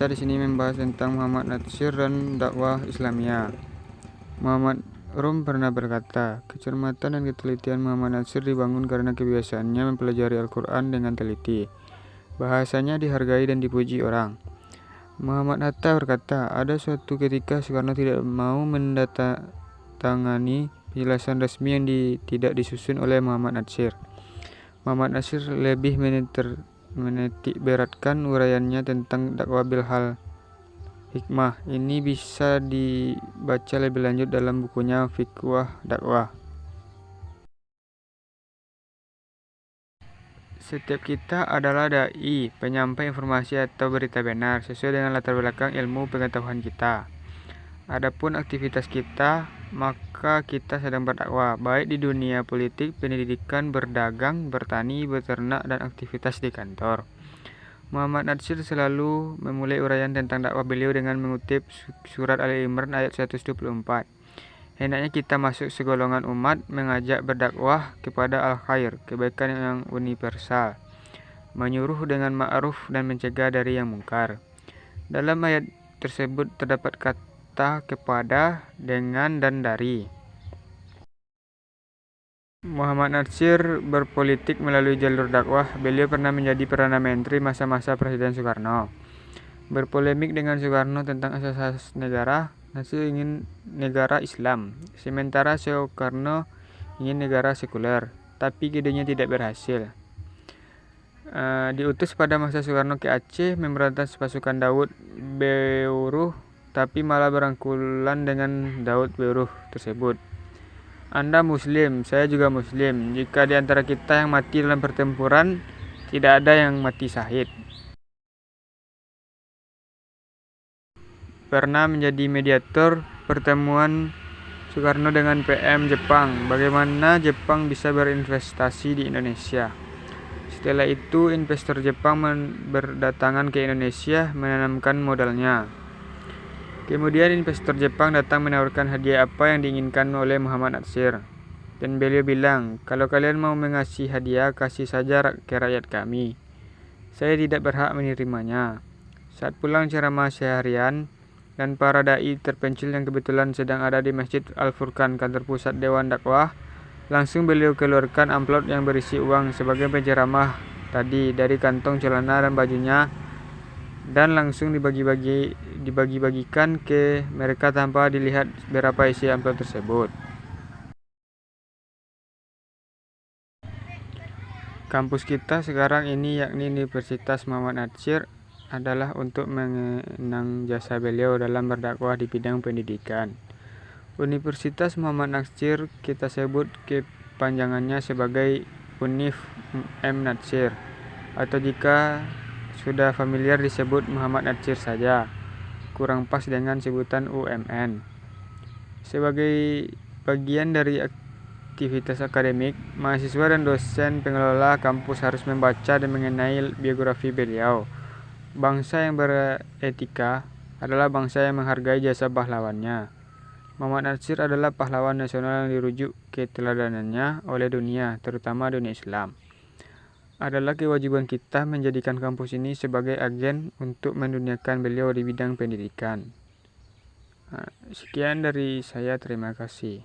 kita di sini membahas tentang Muhammad Natsir dan dakwah Islamiyah. Muhammad Rum pernah berkata, kecermatan dan ketelitian Muhammad Natsir dibangun karena kebiasaannya mempelajari Al-Quran dengan teliti. Bahasanya dihargai dan dipuji orang. Muhammad Hatta berkata, ada suatu ketika Soekarno tidak mau mendatangani penjelasan resmi yang tidak disusun oleh Muhammad Natsir. Muhammad Natsir lebih menitik beratkan uraiannya tentang dakwah bil hal hikmah. Ini bisa dibaca lebih lanjut dalam bukunya Fiqh Dakwah. Setiap kita adalah dai, penyampai informasi atau berita benar sesuai dengan latar belakang ilmu pengetahuan kita. Adapun aktivitas kita, maka kita sedang berdakwah, baik di dunia politik, pendidikan, berdagang, bertani, beternak, dan aktivitas di kantor. Muhammad Natsir selalu memulai uraian tentang dakwah beliau dengan mengutip surat Ali Imran ayat 124. Hendaknya kita masuk segolongan umat mengajak berdakwah kepada al-khair, kebaikan yang universal, menyuruh dengan ma'ruf dan mencegah dari yang mungkar. Dalam ayat tersebut terdapat kata kepada, dengan, dan dari. Muhammad Natsir berpolitik melalui jalur dakwah. Beliau pernah menjadi Perdana Menteri masa-masa Presiden Soekarno. Berpolemik dengan Soekarno tentang asas negara, Natsir ingin negara Islam, sementara Soekarno ingin negara sekuler, tapi keduanya tidak berhasil. Diutus pada masa Soekarno ke Aceh memberantas pasukan Daud Beruh, tapi malah berangkulan dengan Daud Beruh tersebut. Anda Muslim, saya juga Muslim. Jika di antara kita yang mati dalam pertempuran, tidak ada yang mati syahid. Pernah menjadi mediator pertemuan Soekarno dengan PM Jepang, bagaimana Jepang bisa berinvestasi di Indonesia. Setelah itu investor Jepang berdatangan ke Indonesia menanamkan modalnya. Kemudian investor Jepang datang menawarkan hadiah apa yang diinginkan oleh Muhammad Natsir. Dan beliau bilang, kalau kalian mau mengasih hadiah, kasih saja ke rakyat kami. Saya tidak berhak menerimanya. Saat pulang ceramah seharian, dan para dai terpencil yang kebetulan sedang ada di Masjid Al-Furqan, kantor pusat Dewan Dakwah, langsung beliau keluarkan amplop yang berisi uang sebagai penceramah tadi dari kantong celana dan bajunya, dan langsung dibagi-bagikan ke mereka tanpa dilihat berapa isi amplop tersebut. Kampus kita sekarang ini, yakni Universitas Muhammad Natsir, adalah untuk mengenang jasa beliau dalam berdakwah di bidang pendidikan. Universitas Muhammad Natsir kita sebut kepanjangannya sebagai Univ M Natsir, atau jika sudah familiar disebut Muhammad Natsir saja, kurang pas dengan sebutan UMN. Sebagai bagian dari aktivitas akademik, mahasiswa dan dosen pengelola kampus harus membaca dan mengenai biografi beliau. Bangsa yang beretika adalah bangsa yang menghargai jasa pahlawannya. Muhammad Natsir adalah pahlawan nasional yang dirujuk keteladanannya oleh dunia, terutama dunia Islam. Adalah kewajiban kita menjadikan kampus ini sebagai agen untuk menduniakan beliau di bidang pendidikan. Sekian dari saya, terima kasih.